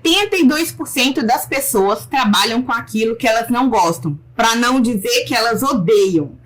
82% das pessoas trabalham com aquilo que elas não gostam, para não dizer que elas odeiam.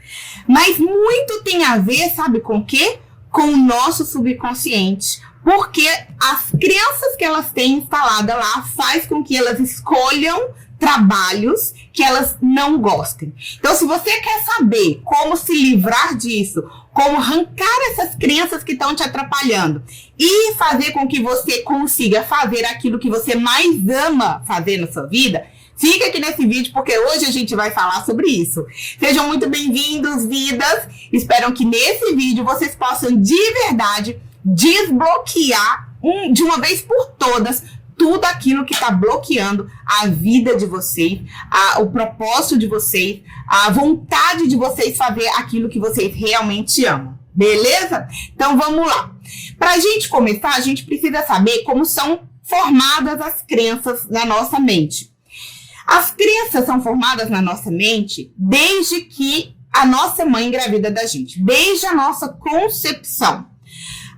Mas muito tem a ver, sabe com o quê? Com o nosso subconsciente. Porque as crenças que elas têm instalada lá faz com que elas escolham trabalhos que elas não gostem. Então, se você quer saber como se livrar disso, como arrancar essas crenças que estão te atrapalhando e fazer com que você consiga fazer aquilo que você mais ama fazer na sua vida, fica aqui nesse vídeo, porque hoje a gente vai falar sobre isso. Sejam muito bem-vindos, vidas. Espero que nesse vídeo vocês possam, de verdade, desbloquear de uma vez por todas tudo aquilo que está bloqueando a vida de vocês, o propósito de vocês, a vontade de vocês fazer aquilo que vocês realmente amam. Beleza? Então vamos lá. Para a gente começar, a gente precisa saber como são formadas as crenças na nossa mente. As crenças são formadas na nossa mente desde que a nossa mãe engravida da gente, desde a nossa concepção.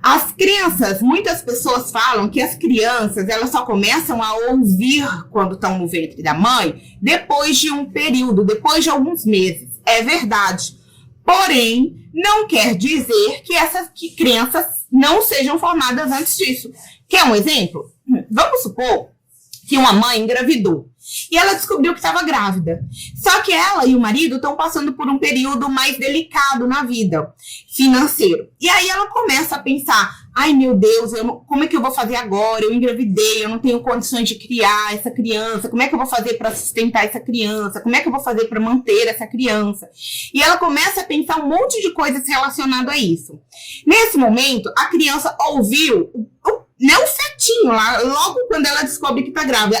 As crenças, muitas pessoas falam que as crianças, elas só começam a ouvir quando estão no ventre da mãe, depois de um período, depois de alguns meses. É verdade. Porém, não quer dizer que essas crenças não sejam formadas antes disso. Quer um exemplo? Vamos supor que uma mãe engravidou e ela descobriu que estava grávida. Só que ela e o marido estão passando por um período mais delicado na vida financeiro. E aí ela começa a pensar, ai meu Deus, como é que eu vou fazer agora? Eu engravidei, eu não tenho condições de criar essa criança. Como é que eu vou fazer para sustentar essa criança? Como é que eu vou fazer para manter essa criança? E ela começa a pensar um monte de coisas relacionadas a isso. Nesse momento, a criança ouviu não o fetinho lá, logo quando ela descobre que tá grávida.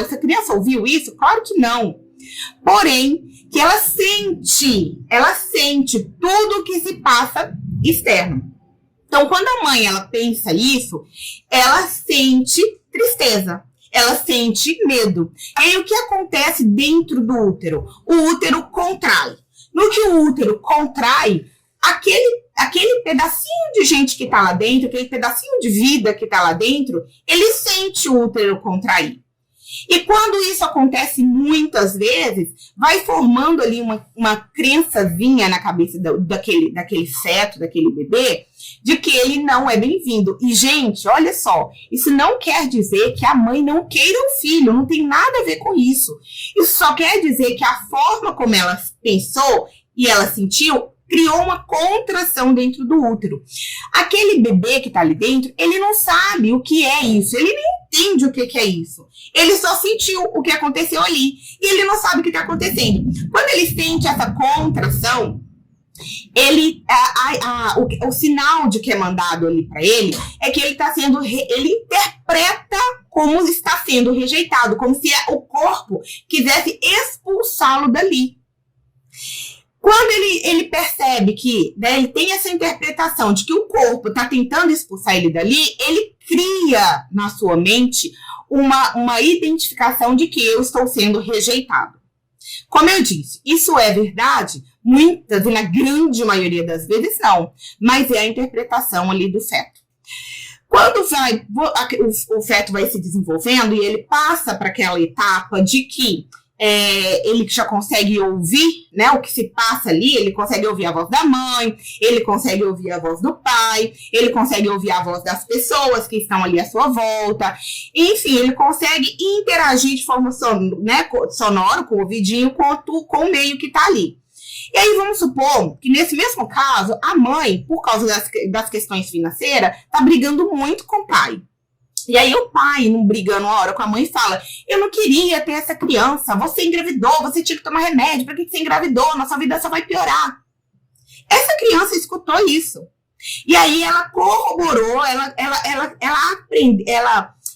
Essa criança ouviu isso? Claro que não. Porém, que ela sente tudo o que se passa externo. Então, quando a mãe, ela pensa isso, ela sente tristeza, ela sente medo. E aí, o que acontece dentro do útero? O útero contrai. No que o útero contrai, aquele pedacinho de gente que tá lá dentro, aquele pedacinho de vida que tá lá dentro, ele sente o útero contrair. E quando isso acontece muitas vezes, vai formando ali uma crençazinha na cabeça daquele feto, daquele bebê, de que ele não é bem-vindo. E, gente, olha só, isso não quer dizer que a mãe não queira o filho, não tem nada a ver com isso. Isso só quer dizer que a forma como ela pensou e ela sentiu criou uma contração dentro do útero. Aquele bebê que tá ali dentro, ele não sabe o que é isso, ele nem entende o que é isso. Ele só sentiu o que aconteceu ali e ele não sabe o que tá acontecendo. Quando ele sente essa contração, o sinal de que é mandado ali para ele é que ele interpreta como está sendo rejeitado, como se o corpo quisesse expulsá-lo dali. Quando ele percebe que, né, ele tem essa interpretação de que o corpo está tentando expulsar ele dali, ele cria na sua mente uma identificação de que eu estou sendo rejeitado. Como eu disse, isso é verdade? Muitas e na grande maioria das vezes não, mas é a interpretação ali do feto. Quando o feto vai se desenvolvendo e ele passa para aquela etapa de que ele já consegue ouvir, né, o que se passa ali, ele consegue ouvir a voz da mãe, ele consegue ouvir a voz do pai, ele consegue ouvir a voz das pessoas que estão ali à sua volta, enfim, ele consegue interagir de forma sonora, com o ouvidinho, com o meio que está ali. E aí vamos supor que nesse mesmo caso, a mãe, por causa das questões financeiras, está brigando muito com o pai. E aí o pai, não brigando uma hora com a mãe, fala, eu não queria ter essa criança, você engravidou, você tinha que tomar remédio, para que você engravidou? Nossa vida só vai piorar. Essa criança escutou isso. E aí ela corroborou, ela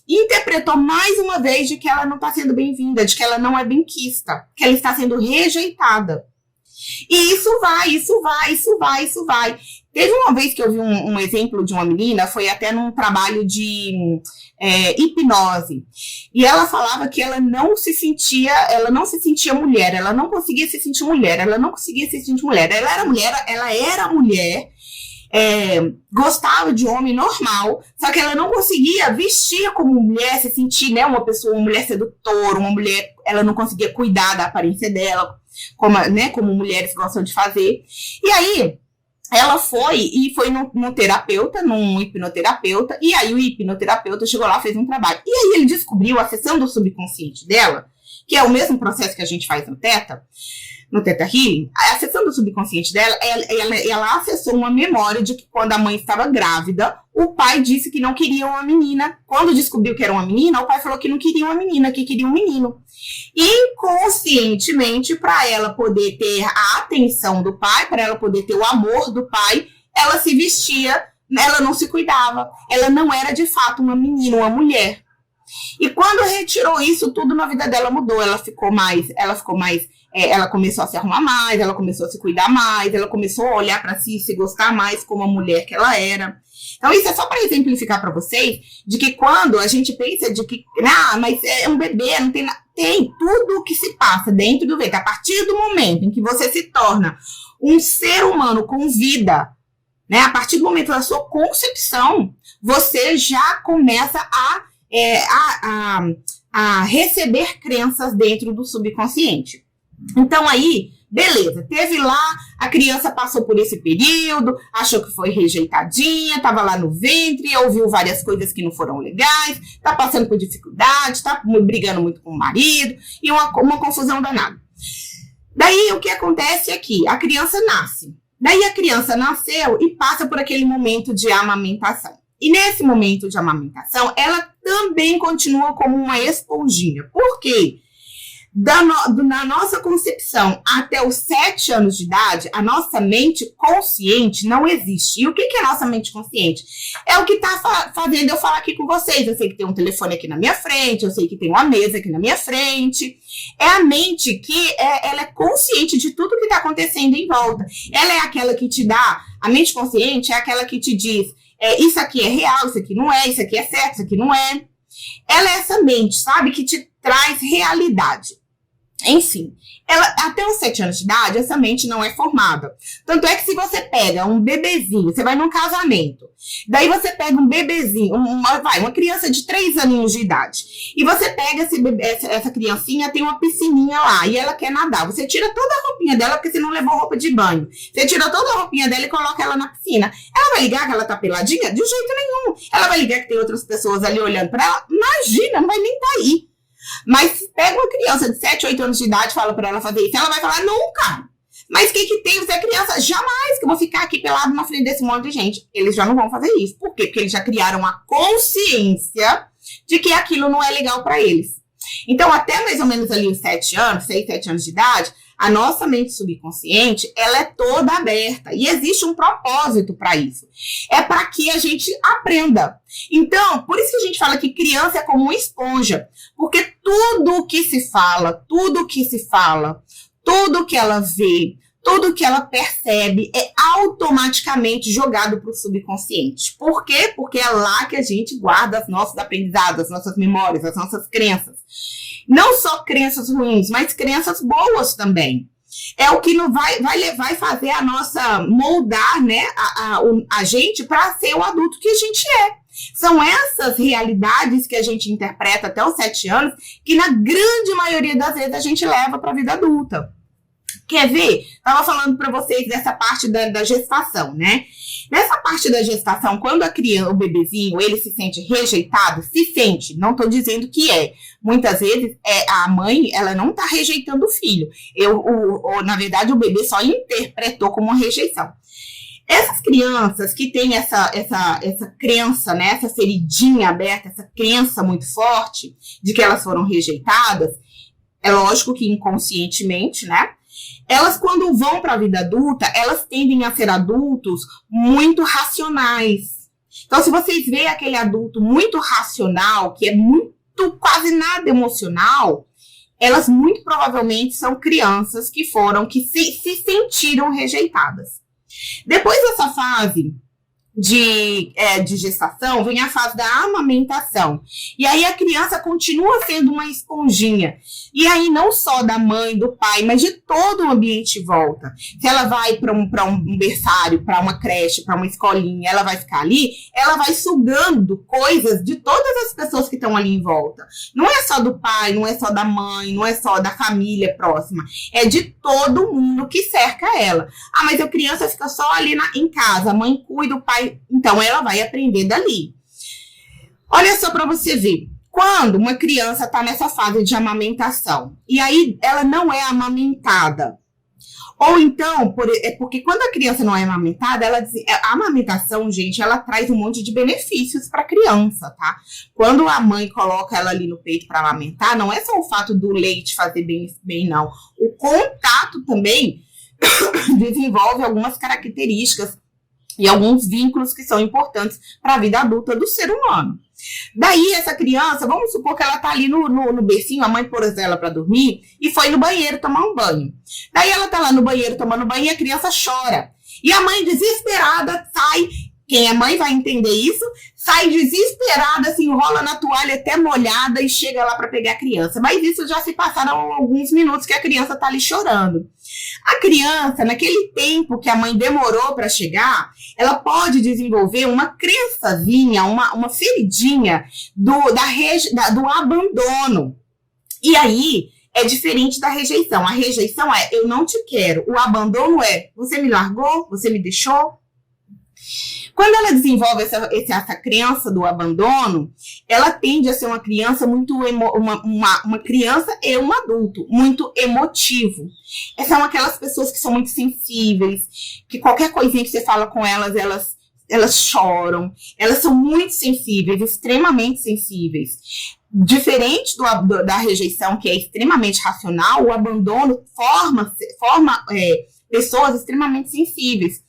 interpretou mais uma vez de que ela não está sendo bem-vinda, de que ela não é bem-quista, que ela está sendo rejeitada. E isso vai. Teve uma vez que eu vi um exemplo de uma menina, foi até num trabalho de hipnose. E ela falava que ela não se sentia mulher, ela não conseguia se sentir mulher, ela era mulher, gostava de homem normal, só que ela não conseguia vestir como mulher, se sentir, né, uma mulher sedutora, uma mulher, ela não conseguia cuidar da aparência dela, como mulheres gostam de fazer. E aí, ela foi num terapeuta, num hipnoterapeuta, e aí o hipnoterapeuta chegou lá, fez um trabalho. E aí ele descobriu, acessando o subconsciente dela, que é o mesmo processo que a gente faz no Theta Healing, acessando o subconsciente dela, ela acessou uma memória de que quando a mãe estava grávida, o pai disse que não queria uma menina. Quando descobriu que era uma menina, o pai falou que não queria uma menina, que queria um menino. Inconscientemente, para ela poder ter a atenção do pai, para ela poder ter o amor do pai, ela se vestia, ela não se cuidava. Ela não era de fato uma menina, uma mulher. E quando retirou isso, tudo na vida dela mudou. Ela começou a se arrumar mais, ela começou a se cuidar mais, ela começou a olhar para si, se gostar mais como a mulher que ela era. Então, isso é só para exemplificar para vocês de que quando a gente pensa de que, mas é um bebê, não tem nada. Tem tudo o que se passa dentro do ventre. A partir do momento em que você se torna um ser humano com vida, né? A partir do momento da sua concepção, você já começa a receber crenças dentro do subconsciente. Então aí, beleza, teve lá, a criança passou por esse período, achou que foi rejeitadinha, estava lá no ventre, ouviu várias coisas que não foram legais, está passando por dificuldade, está brigando muito com o marido, e uma confusão danada. Daí, o que acontece é que a criança nasce. Daí, a criança nasceu e passa por aquele momento de amamentação. E nesse momento de amamentação, ela também continua como uma esponjinha. Por quê? Na nossa concepção, até os 7 anos de idade, a nossa mente consciente não existe. E o que é a nossa mente consciente? É o que está fazendo eu falar aqui com vocês. Eu sei que tem um telefone aqui na minha frente, eu sei que tem uma mesa aqui na minha frente. É a mente que ela é consciente de tudo que está acontecendo em volta. Ela é aquela que te dá, a mente consciente é aquela que te diz, isso aqui é real, isso aqui não é, isso aqui é certo, isso aqui não é. Ela é essa mente, sabe, que te traz realidade. Enfim, até os 7 anos de idade, essa mente não é formada. Tanto é que se você pega um bebezinho, você vai num casamento, daí você pega um bebezinho, uma criança de 3 aninhos de idade, e você pega essa criancinha, tem uma piscininha lá, e ela quer nadar. Você tira toda a roupinha dela, porque você não levou roupa de banho. Você tira toda a roupinha dela e coloca ela na piscina. Ela vai ligar que ela tá peladinha? De jeito nenhum. Ela vai ligar que tem outras pessoas ali olhando pra ela? Imagina, não vai nem tá aí. Mas pega uma criança de 7, 8 anos de idade e fala pra ela fazer isso, ela vai falar, nunca. Mas o que tem? Você é criança? Jamais que eu vou ficar aqui pelado na frente desse monte de gente. Eles já não vão fazer isso. Por quê? Porque eles já criaram a consciência de que aquilo não é legal pra eles. Então, até mais ou menos ali os 7 anos, 6, 7 anos de idade, a nossa mente subconsciente, ela é toda aberta. E existe um propósito para isso. É para que a gente aprenda. Então, por isso que a gente fala que criança é como uma esponja. Porque tudo o que se fala, tudo que ela vê, tudo que ela percebe é automaticamente jogado para o subconsciente. Por quê? Porque é lá que a gente guarda os nossos aprendizados, as nossas memórias, as nossas crenças. Não só crenças ruins, mas crenças boas também. É o que vai levar e fazer a nossa moldar, né, a gente para ser o adulto que a gente é. São essas realidades que a gente interpreta até os 7 anos que na grande maioria das vezes a gente leva para a vida adulta. Quer ver? Estava falando para vocês dessa parte da gestação, né? Nessa parte da gestação, quando a criança, o bebezinho, ele se sente rejeitado, não estou dizendo que é. Muitas vezes, a mãe, ela não está rejeitando o filho. Na verdade, o bebê só interpretou como uma rejeição. Essas crianças que têm essa crença, né, essa feridinha aberta, essa crença muito forte de que elas foram rejeitadas, é lógico que inconscientemente, né? Elas, quando vão para a vida adulta, elas tendem a ser adultos muito racionais. Então, se vocês veem aquele adulto muito racional, que é quase nada emocional, elas muito provavelmente são crianças que se sentiram rejeitadas. Depois dessa fase, de gestação, vem a fase da amamentação. E aí a criança continua sendo uma esponjinha. E aí não só da mãe, do pai, mas de todo o ambiente em volta. Se ela vai para um berçário, para uma creche, para uma escolinha, ela vai ficar ali, ela vai sugando coisas de todas as pessoas que estão ali em volta. Não é só do pai, não é só da mãe, não é só da família próxima. É de todo mundo que cerca ela. Ah, mas a criança fica só ali em casa, a mãe cuida, o pai. Então, ela vai aprender dali. Olha só para você ver. Quando uma criança está nessa fase de amamentação, e aí ela não é amamentada, ou então, porque quando a criança não é amamentada, a amamentação, gente, ela traz um monte de benefícios para a criança, tá? Quando a mãe coloca ela ali no peito para amamentar, não é só o fato do leite fazer bem, não. O contato também desenvolve algumas características e alguns vínculos que são importantes para a vida adulta do ser humano. Daí, essa criança, vamos supor que ela tá ali no bercinho, a mãe pôs ela para dormir e foi no banheiro tomar um banho. Daí, ela tá lá no banheiro tomando banho e a criança chora. E a mãe, desesperada, sai. Quem é mãe vai entender isso. Sai desesperada, se enrola na toalha até molhada e chega lá para pegar a criança. Mas isso já se passaram alguns minutos que a criança tá ali chorando. A criança, naquele tempo que a mãe demorou para chegar, ela pode desenvolver uma crençazinha, uma feridinha do abandono. E aí, é diferente da rejeição. A rejeição é, eu não te quero. O abandono é, você me largou, você me deixou. Quando ela desenvolve essa crença do abandono, ela tende a ser uma criança uma criança e um adulto muito emotivo. Essas são aquelas pessoas que são muito sensíveis, que qualquer coisinha que você fala com elas choram. Elas são muito sensíveis, extremamente sensíveis. Diferente da rejeição, que é extremamente racional, o abandono forma pessoas extremamente sensíveis.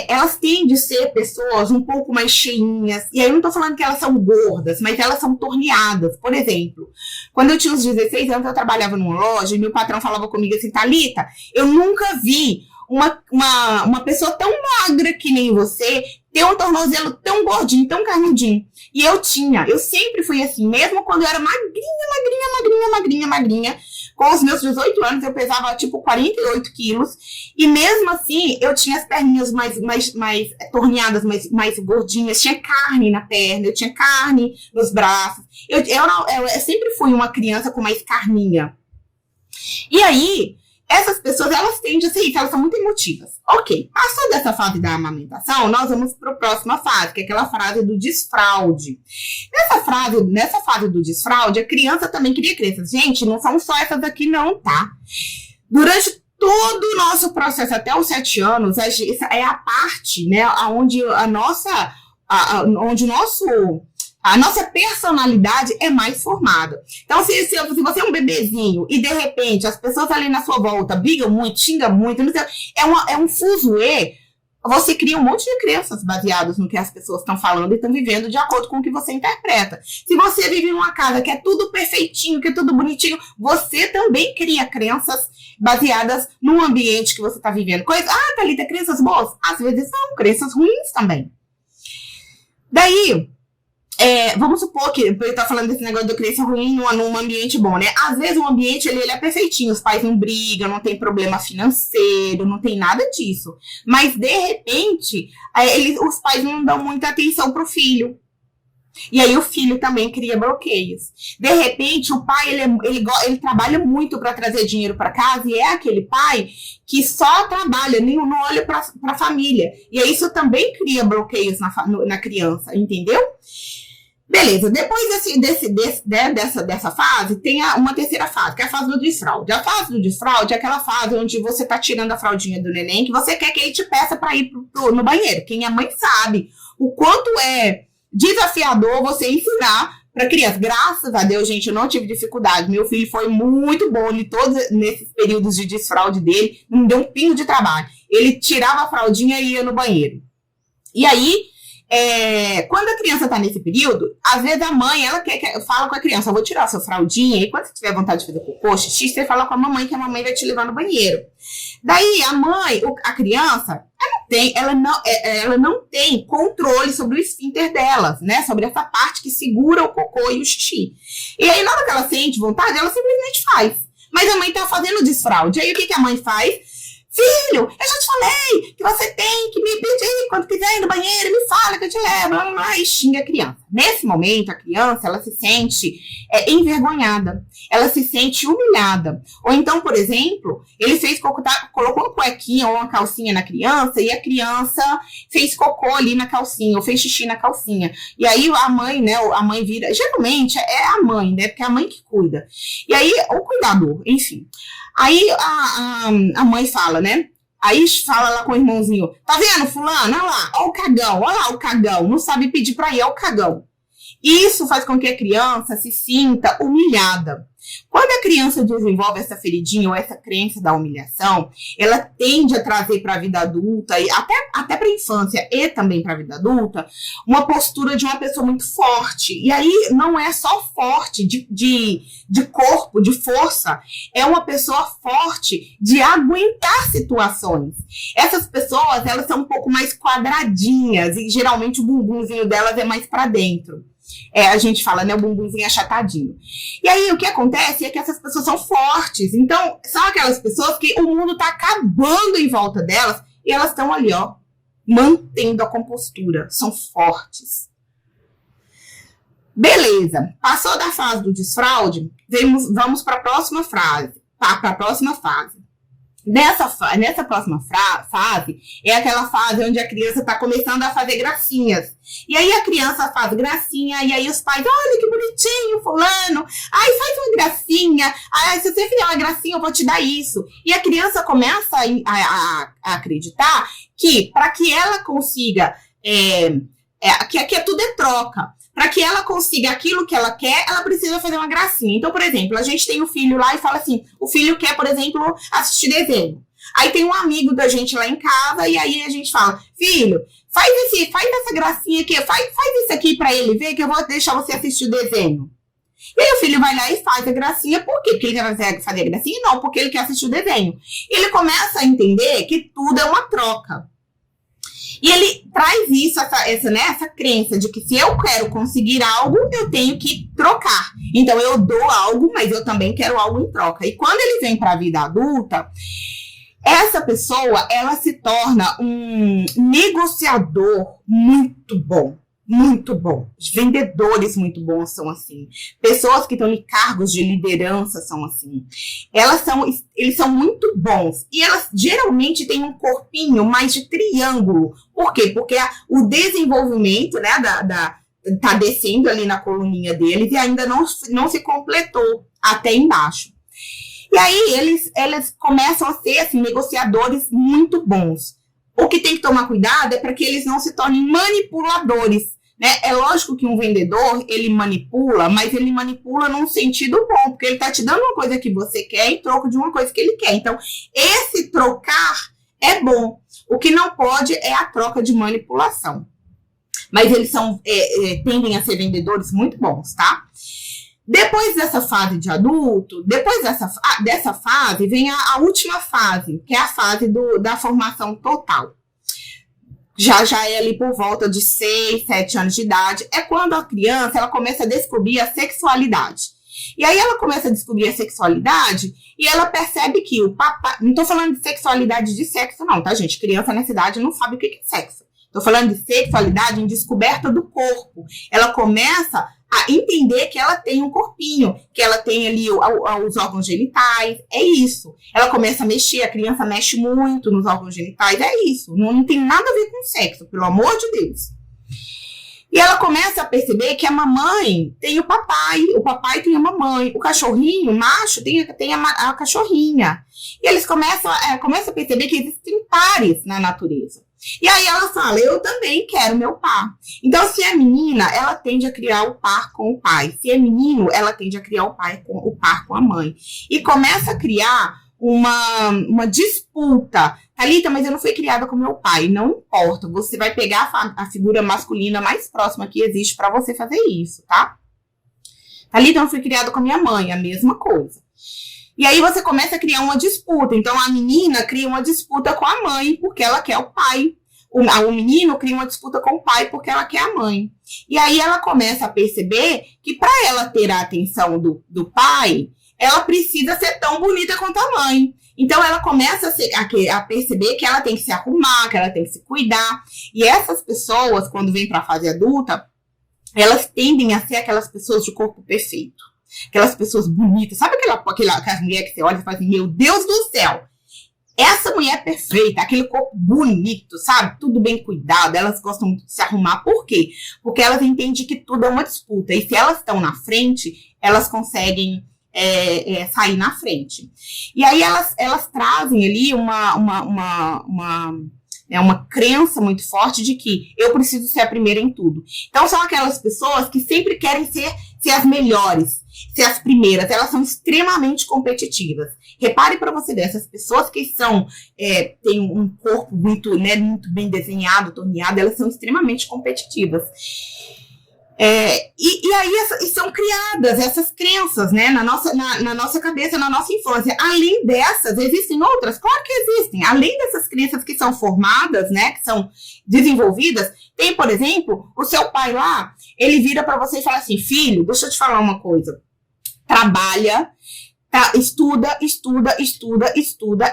Elas tendem a ser pessoas um pouco mais cheinhas, e aí eu não tô falando que elas são gordas, mas elas são torneadas. Por exemplo, quando eu tinha uns 16 anos, eu trabalhava numa loja, e meu patrão falava comigo assim, Thalita, eu nunca vi uma pessoa tão magra que nem você ter um tornozelo tão gordinho, tão carnudinho. E eu sempre fui assim, mesmo quando eu era magrinha. Com os meus 18 anos, eu pesava, tipo, 48 quilos. E mesmo assim, eu tinha as perninhas mais torneadas, mais gordinhas. Tinha carne na perna, eu tinha carne nos braços. Eu sempre fui uma criança com mais carninha. E aí, essas pessoas, elas tendem a ser isso, elas são muito emotivas. Ok, passou dessa fase da amamentação, nós vamos para a próxima fase, que é aquela fase do desfraude. Nessa fase do desfraude, a criança também cria crenças. Gente, não são só essas aqui não, tá? Durante todo o nosso processo, até os 7 anos, é a parte, né, onde a nossa personalidade é mais formada. Então, se você é um bebezinho e, de repente, as pessoas ali na sua volta brigam muito, xingam muito, não sei, é um fuzuê, você cria um monte de crenças baseadas no que as pessoas estão falando e estão vivendo de acordo com o que você interpreta. Se você vive numa casa que é tudo perfeitinho, que é tudo bonitinho, você também cria crenças baseadas no ambiente que você está vivendo. Thalita, crenças boas? Às vezes são crenças ruins também. Daí, vamos supor que eu tô falando desse negócio de crença ruim num ambiente bom, né? Às vezes o ambiente ele é perfeitinho, os pais não brigam, não tem problema financeiro, não tem nada disso. Mas, de repente, os pais não dão muita atenção pro filho. E aí o filho também cria bloqueios. De repente, o pai ele trabalha muito para trazer dinheiro para casa e é aquele pai que só trabalha, não olha para a família. E aí isso também cria bloqueios na criança, entendeu? Beleza, depois dessa fase, tem uma terceira fase, que é a fase do desfraude. A fase do desfraude é aquela fase onde você tá tirando a fraldinha do neném, que você quer que ele te peça para ir no banheiro. Quem é mãe sabe o quanto é desafiador você ensinar para criança. Graças a Deus, gente, eu não tive dificuldade. Meu filho foi muito bom em todos nesses períodos de desfraude dele, não deu um pingo de trabalho. Ele tirava a fraldinha e ia no banheiro. E aí, quando a criança tá nesse período, às vezes a mãe, ela fala com a criança, eu vou tirar a sua fraldinha, e quando você tiver vontade de fazer cocô, xixi, você fala com a mamãe, que a mamãe vai te levar no banheiro. Daí, a criança, ela não ela não tem controle sobre o esfíncter delas, né? Sobre essa parte que segura o cocô e o xixi. E aí, na hora que ela sente vontade, ela simplesmente faz. Mas a mãe tá fazendo desfraude. Aí, o que a mãe faz? Filho, eu já te falei que você tem que me pedir quando quiser ir no banheiro, me fala que eu te levo, blá, blá, blá, e xinga a criança. Nesse momento, a criança, ela se sente envergonhada, ela se sente humilhada. Ou então, por exemplo, ele colocou uma cuequinha ou uma calcinha na criança e a criança fez cocô ali na calcinha, ou fez xixi na calcinha. E aí a mãe, né, a mãe vira, geralmente é a mãe, né, porque é a mãe que cuida. E aí, o cuidador, enfim. Aí a mãe fala, né? Aí fala lá com o irmãozinho, tá vendo, fulano? Olha lá, olha lá o cagão, não sabe pedir pra ir, é o cagão. Isso faz com que a criança se sinta humilhada. Quando a criança desenvolve essa feridinha ou essa crença da humilhação, ela tende a trazer para a vida adulta, e até para a infância e também para a vida adulta, uma postura de uma pessoa muito forte. E aí não é só forte de corpo, de força, é uma pessoa forte de aguentar situações. Essas pessoas, elas são um pouco mais quadradinhas e geralmente o bumbumzinho delas é mais para dentro. A gente fala, né, o bumbumzinho achatadinho. E aí, o que acontece é que essas pessoas são fortes. Então, são aquelas pessoas que o mundo tá acabando em volta delas e elas estão ali, ó, mantendo a compostura. São fortes. Beleza. Passou da fase do desfraude, vamos para a próxima fase. Para a próxima fase. Nessa próxima fase, é aquela fase onde a criança está começando a fazer gracinhas. E aí a criança faz gracinha, e aí os pais, olha que bonitinho, fulano. Ai, faz uma gracinha. Ai, se você fizer uma gracinha, eu vou te dar isso. E a criança começa a acreditar que, para que ela consiga, que aqui tudo é troca. Para que ela consiga aquilo que ela quer, ela precisa fazer uma gracinha. Então, por exemplo, a gente tem o filho lá e fala assim, o filho quer, por exemplo, assistir desenho. Aí tem um amigo da gente lá em casa e aí a gente fala, filho, faz essa gracinha aqui, faz isso aqui para ele ver que eu vou deixar você assistir o desenho. E aí o filho vai lá e faz a gracinha, por quê? Porque ele quer fazer a gracinha? Não, porque ele quer assistir o desenho. E ele começa a entender que tudo é uma troca. E ele traz isso, essa crença de que se eu quero conseguir algo, eu tenho que trocar. Então, eu dou algo, mas eu também quero algo em troca. E quando ele vem para a vida adulta, essa pessoa, ela se torna um negociador muito bom. Muito bom. Os vendedores muito bons são assim. Pessoas que estão em cargos de liderança são assim. Eles são muito bons. E elas geralmente têm um corpinho mais de triângulo. Por quê? Porque o desenvolvimento, né, tá descendo ali na coluninha deles e ainda não se completou até embaixo. E aí eles começam a ser assim, negociadores muito bons. O que tem que tomar cuidado é para que eles não se tornem manipuladores. Né? É lógico que um vendedor, ele manipula, mas ele manipula num sentido bom, porque ele está te dando uma coisa que você quer em troco de uma coisa que ele quer. Então, esse trocar é bom. O que não pode é a troca de manipulação. Mas eles tendem a ser vendedores muito bons, tá? Depois dessa fase de adulto, depois dessa fase, vem a última fase, que é a fase da formação total. Já é ali por volta de 6, 7 anos de idade, é quando a criança ela começa a descobrir a sexualidade. E aí ela começa a descobrir a sexualidade e ela percebe que o papai... Não tô falando de sexualidade de sexo não, tá, gente? Criança nessa idade não sabe o que é sexo. Tô falando de sexualidade em descoberta do corpo. Ela começa a entender que ela tem um corpinho, que ela tem ali os órgãos genitais, é isso. Ela começa a mexer, a criança mexe muito nos órgãos genitais, é isso. Não tem nada a ver com sexo, pelo amor de Deus. E ela começa a perceber que a mamãe tem o papai tem a mamãe, o cachorrinho, o macho, tem a cachorrinha. E eles começam a perceber que existem pares na natureza. E aí ela fala, eu também quero meu par. Então, se é menina, ela tende a criar o par com o pai. Se é menino, ela tende a criar o par com a mãe. E começa a criar uma disputa. Thalita, mas eu não fui criada com meu pai. Não importa, você vai pegar a figura masculina mais próxima que existe para você fazer isso, tá? Thalita, eu não fui criada com minha mãe, a mesma coisa. E aí você começa a criar uma disputa. Então, a menina cria uma disputa com a mãe, porque ela quer o pai. o menino cria uma disputa com o pai porque ela quer a mãe. E aí ela começa a perceber que para ela ter a atenção do pai, ela precisa ser tão bonita quanto a mãe. Então ela começa a perceber que ela tem que se arrumar, que ela tem que se cuidar. E essas pessoas, quando vêm para a fase adulta, elas tendem a ser aquelas pessoas de corpo perfeito. Aquelas pessoas bonitas. Sabe aquelas mulheres que você olha e fala assim, meu Deus do céu, essa mulher é perfeita, aquele corpo bonito, sabe? Tudo bem cuidado, elas gostam muito de se arrumar. Por quê? Porque elas entendem que tudo é uma disputa. E se elas estão na frente, elas conseguem sair na frente. E aí elas trazem ali uma crença muito forte de que eu preciso ser a primeira em tudo. Então são aquelas pessoas que sempre querem ser as melhores, ser as primeiras. Elas são extremamente competitivas. Repare para você ver, essas pessoas que têm um corpo muito, né, muito bem desenhado, torneado, elas são extremamente competitivas. E aí são criadas essas crenças, né, na nossa cabeça, na nossa infância. Além dessas, existem outras? Claro que existem. Além dessas crenças que são formadas, né, que são desenvolvidas, tem, por exemplo, o seu pai lá, ele vira para você e fala assim, filho, deixa eu te falar uma coisa. Trabalha, estuda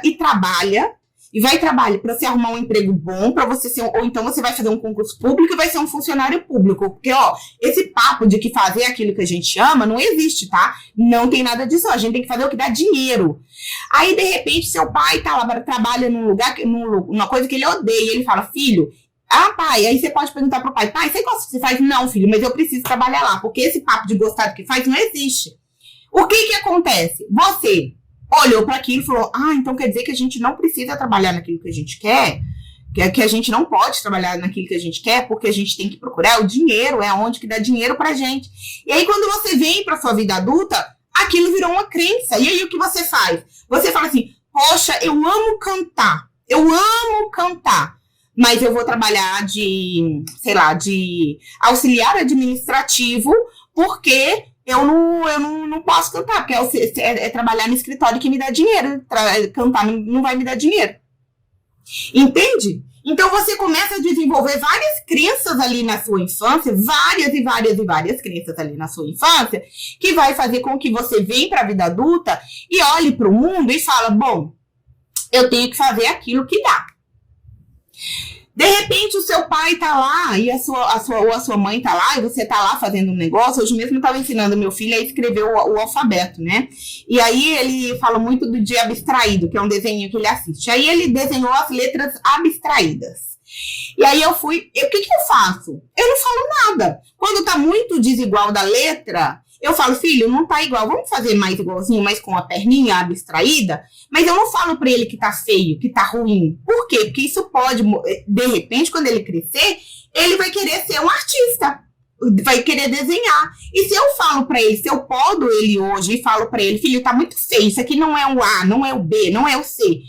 e trabalha. E vai trabalhar para você arrumar um emprego bom, para você ser, ou então você vai fazer um concurso público e vai ser um funcionário público. Porque, esse papo de que fazer aquilo que a gente ama não existe, tá? Não tem nada disso. A gente tem que fazer o que dá dinheiro. Aí, de repente, seu pai tá lá, trabalha numa coisa que ele odeia. E ele fala, filho, pai, aí você pode perguntar pro pai, você gosta do que você faz? Não, filho, mas eu preciso trabalhar lá. Porque esse papo de gostar do que faz não existe. O que acontece? Você olhou para aquilo e falou, então quer dizer que a gente não precisa trabalhar naquilo que a gente quer, que a gente não pode trabalhar naquilo que a gente quer, porque a gente tem que procurar o dinheiro, é onde que dá dinheiro pra gente. E aí quando você vem pra sua vida adulta, aquilo virou uma crença. E aí o que você faz? Você fala assim, poxa, eu amo cantar, mas eu vou trabalhar de auxiliar administrativo, porque eu não posso cantar, porque é trabalhar no escritório que me dá dinheiro. Cantar não vai me dar dinheiro. Entende? Então você começa a desenvolver várias crenças ali na sua infância, várias crenças ali na sua infância, que vai fazer com que você venha para a vida adulta e olhe para o mundo e fala, bom, eu tenho que fazer aquilo que dá. De repente o seu pai tá lá e a sua mãe tá lá e você tá lá fazendo um negócio. Hoje mesmo eu tava ensinando meu filho a escrever o alfabeto, né? E aí ele fala muito do dia abstraído, que é um desenho que ele assiste. Aí ele desenhou as letras abstraídas. E aí o que eu faço? Eu não falo nada. Quando tá muito desigual da letra, eu falo, filho, não tá igual, vamos fazer mais igualzinho, mas com a perninha abstraída. Mas eu não falo pra ele que tá feio, que tá ruim. Por quê? Porque isso pode, de repente, quando ele crescer, ele vai querer ser um artista, vai querer desenhar. E se eu falo pra ele, se eu podo ele hoje e falo pra ele, filho, tá muito feio, isso aqui não é o A, não é o B, não é o C.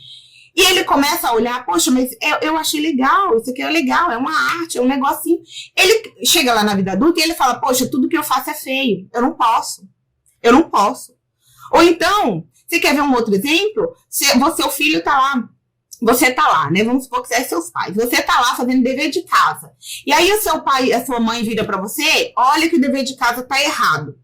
E ele começa a olhar, poxa, mas eu achei legal, isso aqui é legal, é uma arte, é um negocinho. Ele chega lá na vida adulta e ele fala, poxa, tudo que eu faço é feio, eu não posso. Ou então, você quer ver um outro exemplo? Seu filho tá lá, você tá lá, né? Vamos supor que é seus pais. Você tá lá fazendo dever de casa. E aí o seu pai, a sua mãe vira pra você, olha que o dever de casa tá errado.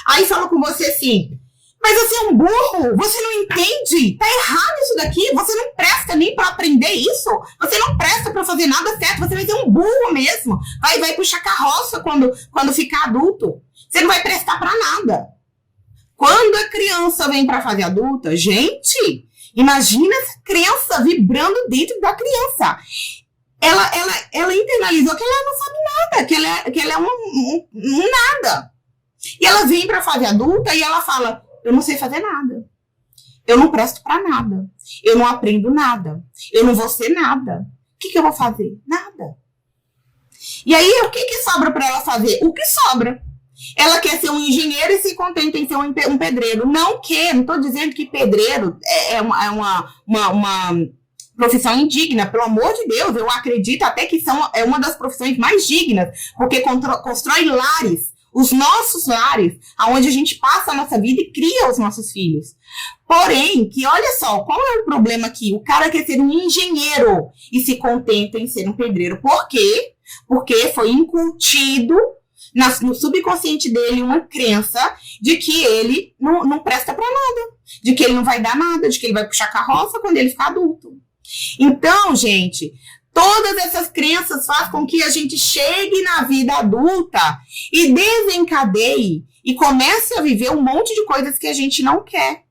Aí fala com você assim, mas você é um burro, você não entende, tá errado isso daqui, você não presta nem pra aprender isso, você não presta pra fazer nada certo, você vai ser um burro mesmo, vai puxar carroça quando ficar adulto, você não vai prestar pra nada. Quando a criança vem pra fase adulta, gente, imagina essa criança vibrando dentro da criança. Ela internalizou que ela não sabe nada, que ela é um nada. E ela vem pra fase adulta e ela fala, eu não sei fazer nada. Eu não presto pra nada. Eu não aprendo nada. Eu não vou ser nada. O que eu vou fazer? Nada. E aí, o que sobra pra ela fazer? O que sobra? Ela quer ser um engenheiro e se contenta em ser um pedreiro. Não estou dizendo que pedreiro é uma profissão indigna. Pelo amor de Deus, eu acredito até que é uma das profissões mais dignas, porque constrói lares. os nossos lares, aonde a gente passa a nossa vida e cria os nossos filhos. Porém, que olha só, qual é o problema aqui? O cara quer ser um engenheiro e se contenta em ser um pedreiro. Por quê? Porque foi incutido no subconsciente dele uma crença de que ele não presta para nada, de que ele não vai dar nada, de que ele vai puxar carroça quando ele ficar adulto. Então, gente, todas essas crenças fazem com que a gente chegue na vida adulta e desencadeie e comece a viver um monte de coisas que a gente não quer.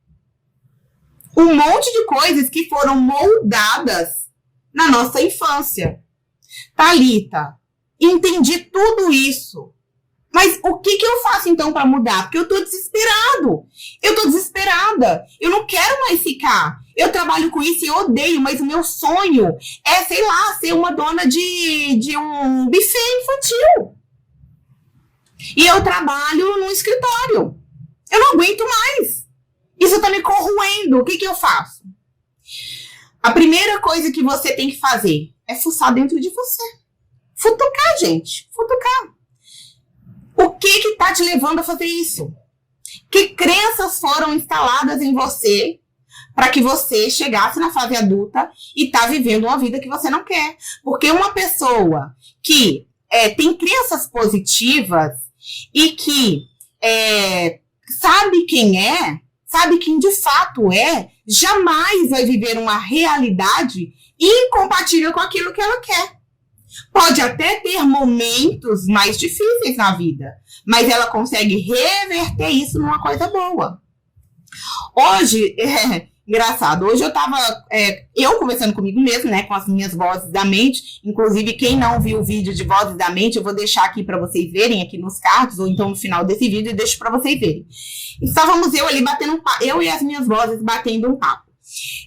Um monte de coisas que foram moldadas na nossa infância. Thalita, entendi tudo isso. Mas o que eu faço então para mudar? Porque eu tô desesperado. Eu tô desesperada. Eu não quero mais ficar. Eu trabalho com isso e eu odeio, mas o meu sonho é, sei lá, ser uma dona de um buffet infantil. E eu trabalho num escritório. Eu não aguento mais. Isso tá me corroendo. O que eu faço? A primeira coisa que você tem que fazer é fuçar dentro de você. Futucar, gente. Futucar. O que tá te levando a fazer isso? Que crenças foram instaladas em você para que você chegasse na fase adulta e tá vivendo uma vida que você não quer? Porque uma pessoa que tem crenças positivas e que sabe quem de fato jamais vai viver uma realidade incompatível com aquilo que ela quer. Pode até ter momentos mais difíceis na vida, mas ela consegue reverter isso numa coisa boa. Hoje, engraçado, hoje eu tava, eu conversando comigo mesmo, né, com as minhas vozes da mente. Inclusive, quem não viu o vídeo de vozes da mente, eu vou deixar aqui para vocês verem, aqui nos cards, ou então no final desse vídeo, eu deixo para vocês verem. Estávamos eu ali batendo um papo, eu e as minhas vozes batendo um papo.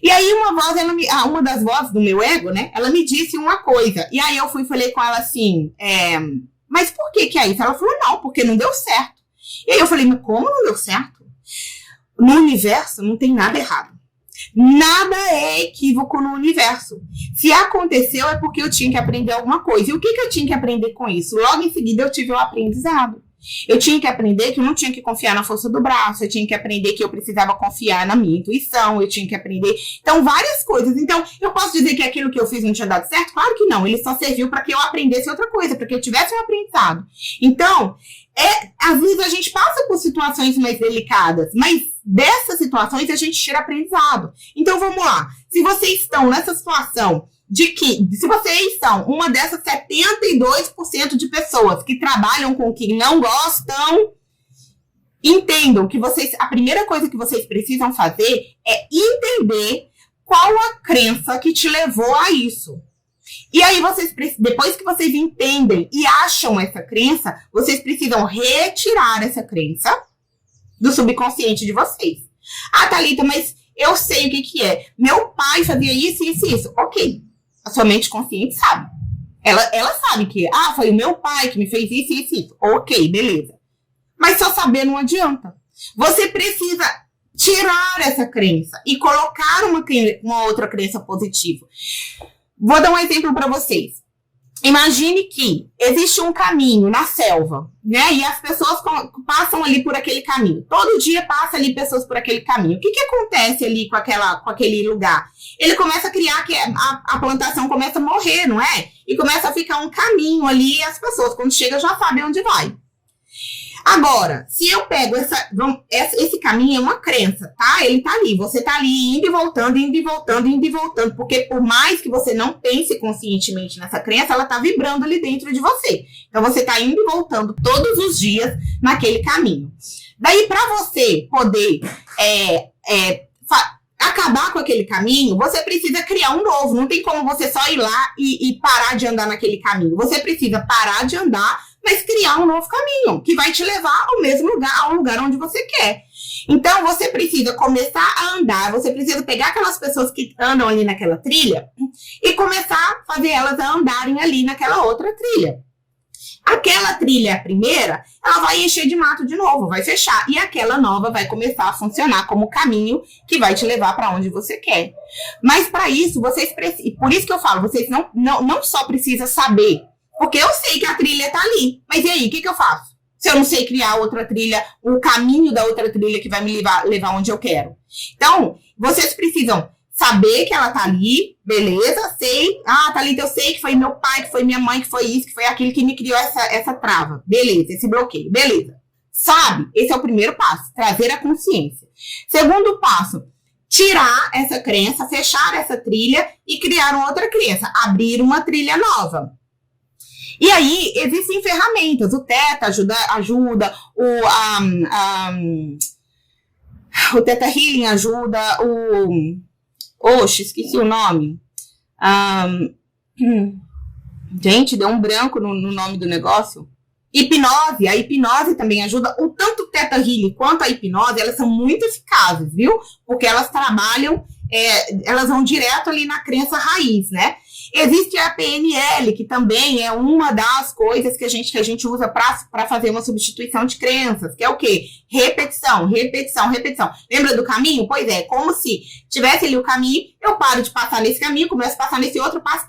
E aí uma das vozes do meu ego, né, ela me disse uma coisa. E aí eu falei com ela assim, mas por que é isso? Ela falou, não, porque não deu certo. E aí eu falei, mas como não deu certo? No universo não tem nada errado. Nada é equívoco no universo. Se aconteceu é porque eu tinha que aprender alguma coisa. E o que eu tinha que aprender com isso? Logo em seguida eu tive o aprendizado. Eu tinha que aprender que eu não tinha que confiar na força do braço, eu tinha que aprender que eu precisava confiar na minha intuição, eu tinha que aprender, então, várias coisas. Então, eu posso dizer que aquilo que eu fiz não tinha dado certo? Claro que não, ele só serviu para que eu aprendesse outra coisa, para que eu tivesse um aprendizado. Então, às vezes a gente passa por situações mais delicadas, mas dessas situações a gente tira aprendizado. Então, vamos lá, se vocês estão nessa situação de que, se vocês são uma dessas 72% de pessoas que trabalham com o que não gostam, entendam que a primeira coisa que vocês precisam fazer é entender qual a crença que te levou a isso. E aí, depois que vocês entendem e acham essa crença, vocês precisam retirar essa crença do subconsciente de vocês. Ah, Thalita, mas eu sei o que é. Meu pai fazia isso, isso e isso. Ok. A sua mente consciente sabe. Ela sabe que, foi o meu pai que me fez isso, isso, isso. Ok, beleza. Mas só saber não adianta. Você precisa tirar essa crença e colocar uma outra crença positiva. Vou dar um exemplo para vocês. Imagine que existe um caminho na selva, né? E as pessoas passam ali por aquele caminho. Todo dia passa ali pessoas por aquele caminho. O que acontece ali com aquele lugar? Ele começa a criar, a plantação começa a morrer, não é? E começa a ficar um caminho ali e as pessoas, quando chegam, já sabem onde vai. Agora, se eu pego esse caminho é uma crença, tá? Ele tá ali, você tá ali indo e voltando, indo e voltando, indo e voltando, porque por mais que você não pense conscientemente nessa crença, ela tá vibrando ali dentro de você. Então, você tá indo e voltando todos os dias naquele caminho. Daí, para você poder acabar com aquele caminho, você precisa criar um novo. Não tem como você só ir lá e parar de andar naquele caminho. Você precisa parar de andar, mas criar um novo caminho, que vai te levar ao mesmo lugar, ao lugar onde você quer. Então, você precisa começar a andar, você precisa pegar aquelas pessoas que andam ali naquela trilha e começar a fazer elas a andarem ali naquela outra trilha. Aquela trilha, a primeira, ela vai encher de mato de novo, vai fechar. E aquela nova vai começar a funcionar como caminho que vai te levar para onde você quer. Mas para isso, vocês precisam... Por isso que eu falo, vocês não só precisam saber. Porque eu sei que a trilha tá ali. Mas e aí, o que eu faço? se eu não sei criar outra trilha, o caminho da outra trilha que vai me levar onde eu quero? Então, vocês precisam saber que ela tá ali, beleza, sei, Thalita, eu sei que foi meu pai, que foi minha mãe, que foi isso, que foi aquilo que me criou essa trava, beleza, esse bloqueio, beleza. Sabe? Esse é o primeiro passo, trazer a consciência. Segundo passo, tirar essa crença, fechar essa trilha e criar uma outra crença, abrir uma trilha nova. E aí, existem ferramentas, o Theta ajuda, o Theta Healing ajuda, esqueci o nome. Gente, deu um branco no nome do negócio. Hipnose, a hipnose também ajuda. O tanto o Theta Healing quanto a hipnose, elas são muito eficazes, viu? Porque elas trabalham, elas vão direto ali na crença raiz, né? Existe a PNL, que também é uma das coisas que a gente usa para fazer uma substituição de crenças, que é o quê? Repetição, repetição, repetição. Lembra do caminho? Pois é, como se tivesse ali o caminho, eu paro de passar nesse caminho, começo a passar nesse outro, passo,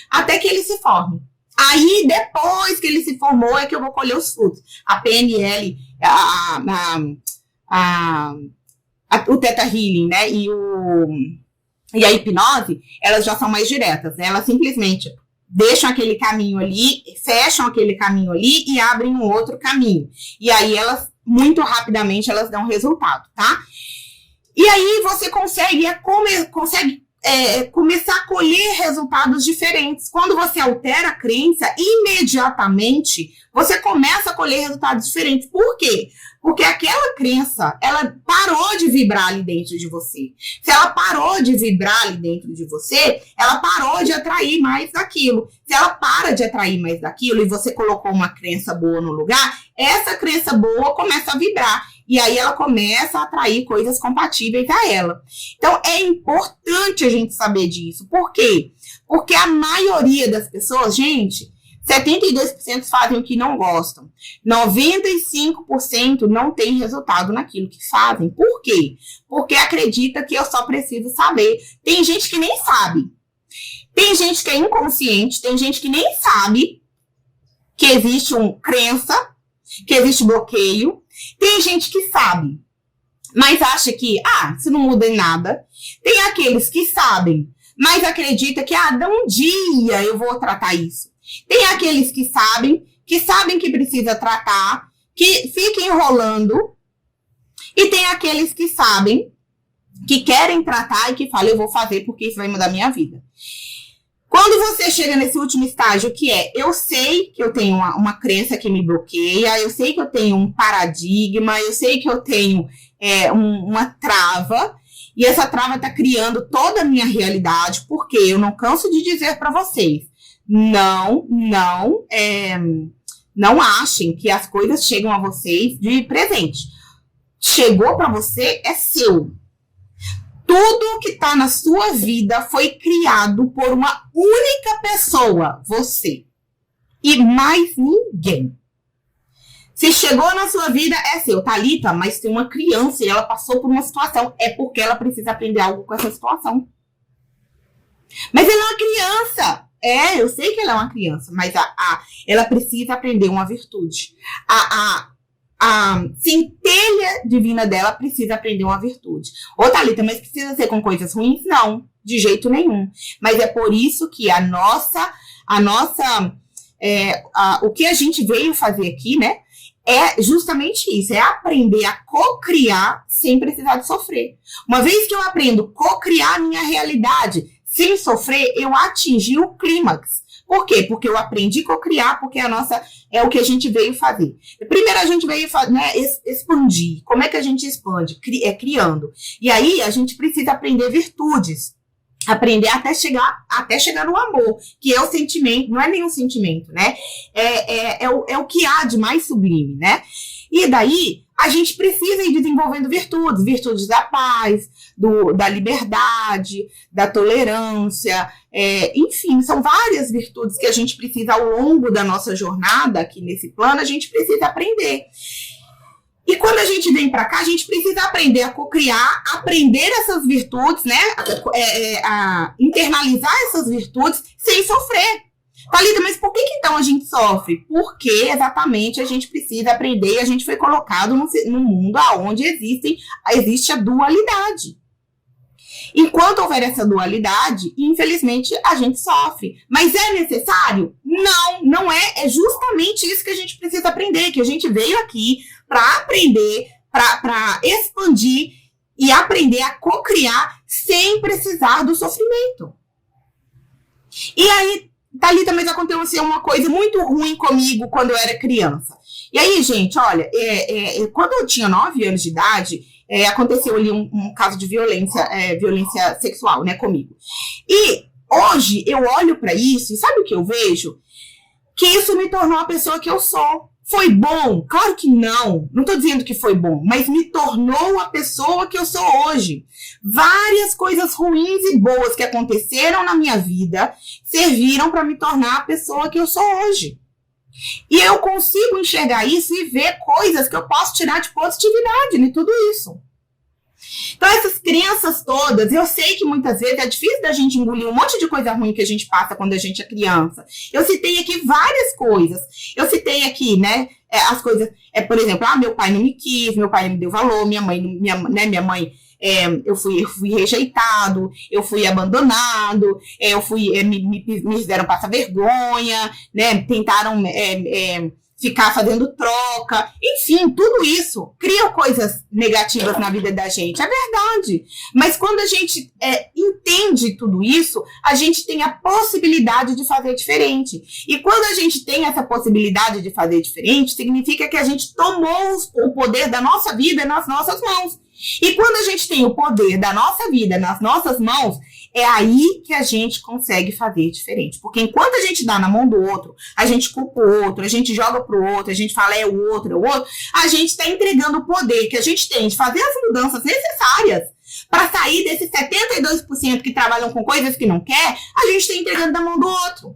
até que ele se forme. Aí, depois que ele se formou, é que eu vou colher os frutos. A PNL, o Theta Healing, né, e a hipnose, elas já são mais diretas, né? Elas simplesmente deixam aquele caminho ali, fecham aquele caminho ali e abrem um outro caminho. E aí, elas, muito rapidamente, elas dão resultado, tá? E aí, você consegue começar a colher resultados diferentes. Quando você altera a crença, imediatamente você começa a colher resultados diferentes. Por quê? Porque aquela crença, ela parou de vibrar ali dentro de você. Se ela parou de vibrar ali dentro de você, ela parou de atrair mais daquilo. Se ela para de atrair mais daquilo e você colocou uma crença boa no lugar, essa crença boa começa a vibrar. E aí ela começa a atrair coisas compatíveis a ela. Então, é importante a gente saber disso. Por quê? Porque a maioria das pessoas, gente, 72% fazem o que não gostam. 95% não tem resultado naquilo que fazem. Por quê? Porque acredita que eu só preciso saber. Tem gente que nem sabe. Tem gente que é inconsciente, tem gente que nem sabe que existe crença, que existe bloqueio. Tem gente que sabe, mas acha que, isso não muda em nada. Tem aqueles que sabem, mas acredita que, um dia eu vou tratar isso. Tem aqueles que sabem que precisa tratar, que fica enrolando. E tem aqueles que sabem, que querem tratar e que falam, eu vou fazer porque isso vai mudar a minha vida. Quando você chega nesse último estágio, que é, eu sei que eu tenho uma crença que me bloqueia, eu sei que eu tenho um paradigma, eu sei que eu tenho uma trava, e essa trava está criando toda a minha realidade, porque eu não canso de dizer para vocês, não achem que as coisas chegam a vocês de presente. Chegou para você, é seu. Tudo que está na sua vida foi criado por uma única pessoa, você. E mais ninguém. Se chegou na sua vida, é seu. Thalita, mas tem uma criança e ela passou por uma situação. É porque ela precisa aprender algo com essa situação. Mas ela é uma criança. Eu sei que ela é uma criança, mas ela precisa aprender uma virtude. A centelha divina dela precisa aprender uma virtude. Thalita, mas precisa ser com coisas ruins? Não, de jeito nenhum. Mas é por isso que o que a gente veio fazer aqui, né, é justamente isso, é aprender a co-criar sem precisar de sofrer. Uma vez que eu aprendo a co-criar a minha realidade sem sofrer, eu atingi o clímax. Por quê? Porque eu aprendi a co-criar, porque é o que a gente veio fazer. Primeiro a gente veio fazer, né, expandir. Como é que a gente expande? Criando. E aí a gente precisa aprender virtudes. Aprender até chegar no amor, que é o sentimento, não é nenhum sentimento, né? É o que há de mais sublime, né? E daí a gente precisa ir desenvolvendo virtudes da paz, da liberdade, da tolerância, enfim, são várias virtudes que a gente precisa ao longo da nossa jornada aqui nesse plano, a gente precisa aprender. E quando a gente vem para cá, a gente precisa aprender a co-criar, aprender essas virtudes, né? A internalizar essas virtudes sem sofrer. Thalita, mas por que então a gente sofre? Porque exatamente a gente precisa aprender e a gente foi colocado num mundo onde existe a dualidade. Enquanto houver essa dualidade, infelizmente, a gente sofre. Mas é necessário? Não, não é. É justamente isso que a gente precisa aprender, que a gente veio aqui para aprender, para expandir e aprender a co-criar sem precisar do sofrimento. E aí, Thalita, mas aconteceu uma coisa muito ruim comigo quando eu era criança. E aí, gente, olha, quando eu tinha 9 anos de idade, aconteceu ali um caso de violência sexual, né, comigo. E hoje eu olho para isso e sabe o que eu vejo? Que isso me tornou a pessoa que eu sou. Foi bom? Claro que não. Não estou dizendo que foi bom, mas me tornou a pessoa que eu sou hoje. Várias coisas ruins e boas que aconteceram na minha vida serviram para me tornar a pessoa que eu sou hoje. E eu consigo enxergar isso e ver coisas que eu posso tirar de positividade em tudo isso. Então, essas crenças todas, eu sei que muitas vezes é difícil da gente engolir um monte de coisa ruim que a gente passa quando a gente é criança. Eu citei aqui várias coisas. Eu citei aqui, né, as coisas, por exemplo, meu pai não me quis, meu pai não me deu valor, minha mãe, eu fui rejeitado, eu fui abandonado, me fizeram passar vergonha, né, tentaram ficar fazendo troca, enfim, tudo isso cria coisas negativas na vida da gente, é verdade. Mas quando a gente entende tudo isso, a gente tem a possibilidade de fazer diferente. E quando a gente tem essa possibilidade de fazer diferente, significa que a gente tomou o poder da nossa vida nas nossas mãos. E quando a gente tem o poder da nossa vida nas nossas mãos, é aí que a gente consegue fazer diferente. Porque enquanto a gente dá na mão do outro, a gente culpa o outro, a gente joga pro outro, a gente fala é o outro, a gente está entregando o poder que a gente tem de fazer as mudanças necessárias para sair desses 72% que trabalham com coisas que não quer, a gente está entregando na mão do outro.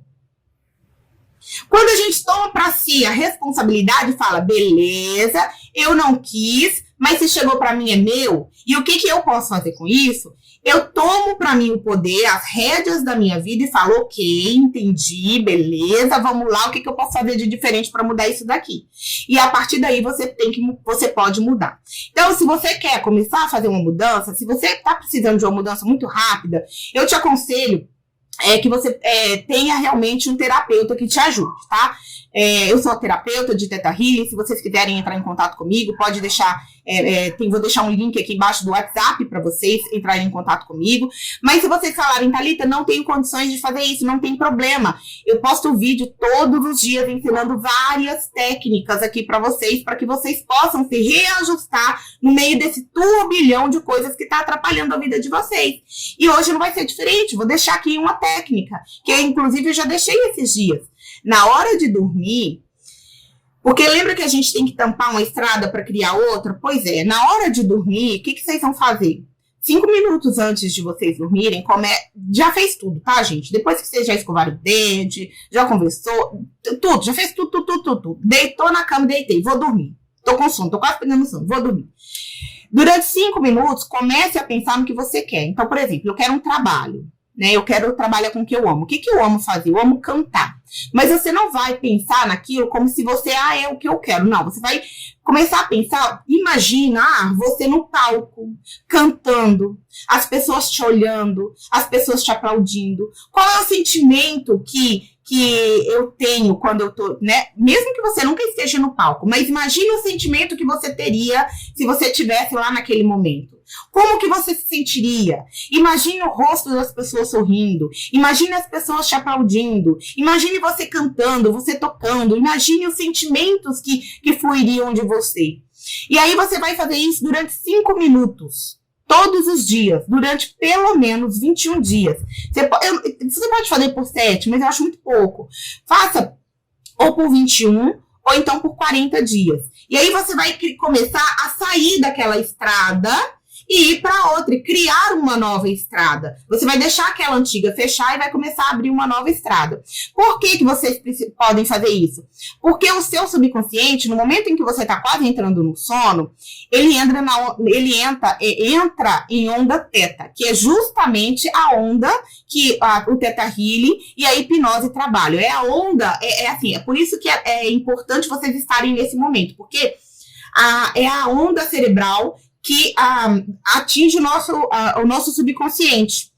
Quando a gente toma para si a responsabilidade e fala, beleza, eu não quis, mas se chegou para mim é meu, e o que eu posso fazer com isso? Eu tomo para mim o poder, as rédeas da minha vida e falo, ok, entendi, beleza, vamos lá, o que eu posso fazer de diferente para mudar isso daqui? E a partir daí você pode mudar. Então, se você quer começar a fazer uma mudança, se você está precisando de uma mudança muito rápida, eu te aconselho que você tenha realmente um terapeuta que te ajude, tá? Eu sou terapeuta de Theta Healing, se vocês quiserem entrar em contato comigo, pode deixar, vou deixar um link aqui embaixo do WhatsApp para vocês entrarem em contato comigo. Mas se vocês falarem, Thalita, não tenho condições de fazer isso, não tem problema. Eu posto vídeo todos os dias ensinando várias técnicas aqui para que vocês possam se reajustar no meio desse turbilhão de coisas que está atrapalhando a vida de vocês. E hoje não vai ser diferente, vou deixar aqui uma técnica, que eu, inclusive, eu já deixei esses dias. Na hora de dormir, porque lembra que a gente tem que tampar uma estrada para criar outra? Pois é, na hora de dormir, o que vocês vão fazer? 5 minutos antes de vocês dormirem, já fez tudo, tá, gente? Depois que vocês já escovaram o dente, já conversou, tudo, já fez tudo. Deitou na cama, deitei, vou dormir. Tô com sono, tô quase pegando sono, vou dormir. Durante 5 minutos, comece a pensar no que você quer. Então, por exemplo, eu quero um trabalho. Né, eu quero trabalhar com o que eu amo. O que eu amo fazer? Eu amo cantar. Mas você não vai pensar naquilo como se você, é o que eu quero. Não, você vai começar a pensar, imagina, você no palco, cantando, as pessoas te olhando, as pessoas te aplaudindo. Qual é o sentimento que eu tenho quando eu tô, né? Mesmo que você nunca esteja no palco, mas imagina o sentimento que você teria se você estivesse lá naquele momento. Como que você se sentiria? Imagine o rosto das pessoas sorrindo. Imagine as pessoas te aplaudindo. Imagine você cantando, você tocando. Imagine os sentimentos que fluiriam de você. E aí você vai fazer isso durante 5 minutos. Todos os dias. Durante pelo menos 21 dias. Você pode fazer por 7, mas eu acho muito pouco. Faça ou por 21 ou então por 40 dias. E aí você vai começar a sair daquela estrada e ir para outra, e criar uma nova estrada. Você vai deixar aquela antiga fechar e vai começar a abrir uma nova estrada. Por que vocês podem fazer isso? Porque o seu subconsciente, no momento em que você está quase entrando no sono, ele entra em onda teta, que é justamente a onda que o Theta Healing e a hipnose trabalham. É a onda, assim, é por isso que é importante vocês estarem nesse momento, porque é a onda cerebral que atinge o nosso subconsciente.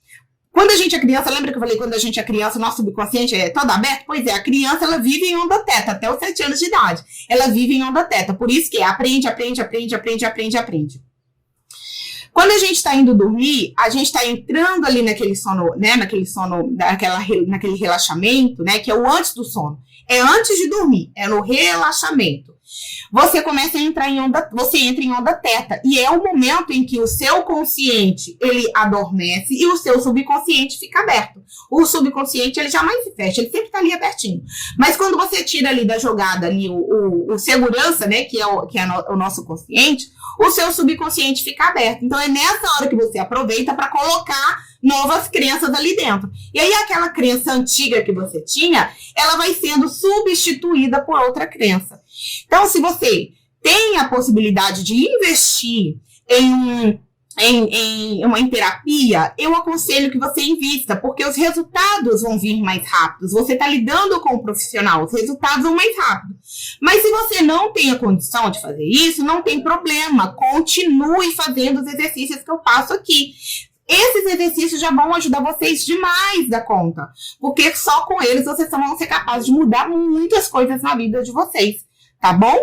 Quando a gente é criança, lembra que eu falei, quando a gente é criança, o nosso subconsciente é todo aberto? Pois é, a criança, ela vive em onda teta, até os 7 anos de idade. Ela vive em onda teta, por isso que aprende. Quando a gente está indo dormir, a gente está entrando ali naquele sono, né, naquele relaxamento, né, que é o antes do sono. É antes de dormir, é no relaxamento. Você começa a entrar você entra em onda teta, e é o momento em que o seu consciente, ele adormece e o seu subconsciente fica aberto. O subconsciente, ele jamais se fecha, ele sempre tá ali abertinho. Mas quando você tira ali da jogada ali o segurança, né, que é o nosso consciente, o seu subconsciente fica aberto. Então é nessa hora que você aproveita para colocar novas crenças ali dentro. E aí aquela crença antiga que você tinha, ela vai sendo substituída por outra crença. Então, se você tem a possibilidade de investir em terapia, eu aconselho que você invista, porque os resultados vão vir mais rápidos. Você está lidando com o profissional, os resultados vão mais rápido. Mas se você não tem a condição de fazer isso, não tem problema. Continue fazendo os exercícios que eu passo aqui. Esses exercícios já vão ajudar vocês demais da conta, porque só com eles vocês vão ser capazes de mudar muitas coisas na vida de vocês, tá bom?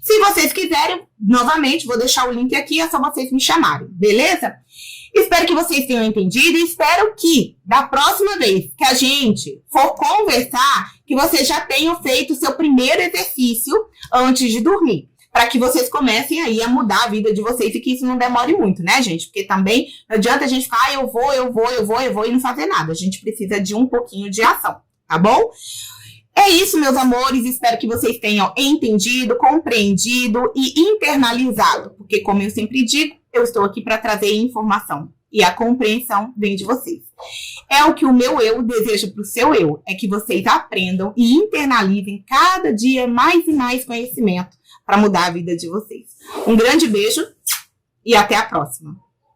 Se vocês quiserem, novamente, vou deixar o link aqui, é só vocês me chamarem, beleza? Espero que vocês tenham entendido e espero que, da próxima vez que a gente for conversar, que vocês já tenham feito o seu primeiro exercício antes de dormir, para que vocês comecem aí a mudar a vida de vocês e que isso não demore muito, né, gente? Porque também não adianta a gente ficar, eu vou e não fazer nada. A gente precisa de um pouquinho de ação, tá bom? É isso, meus amores. Espero que vocês tenham entendido, compreendido e internalizado. Porque, como eu sempre digo, eu estou aqui para trazer informação. E a compreensão vem de vocês. É o que o meu eu deseja para o seu eu. É que vocês aprendam e internalizem cada dia mais e mais conhecimento para mudar a vida de vocês. Um grande beijo e até a próxima.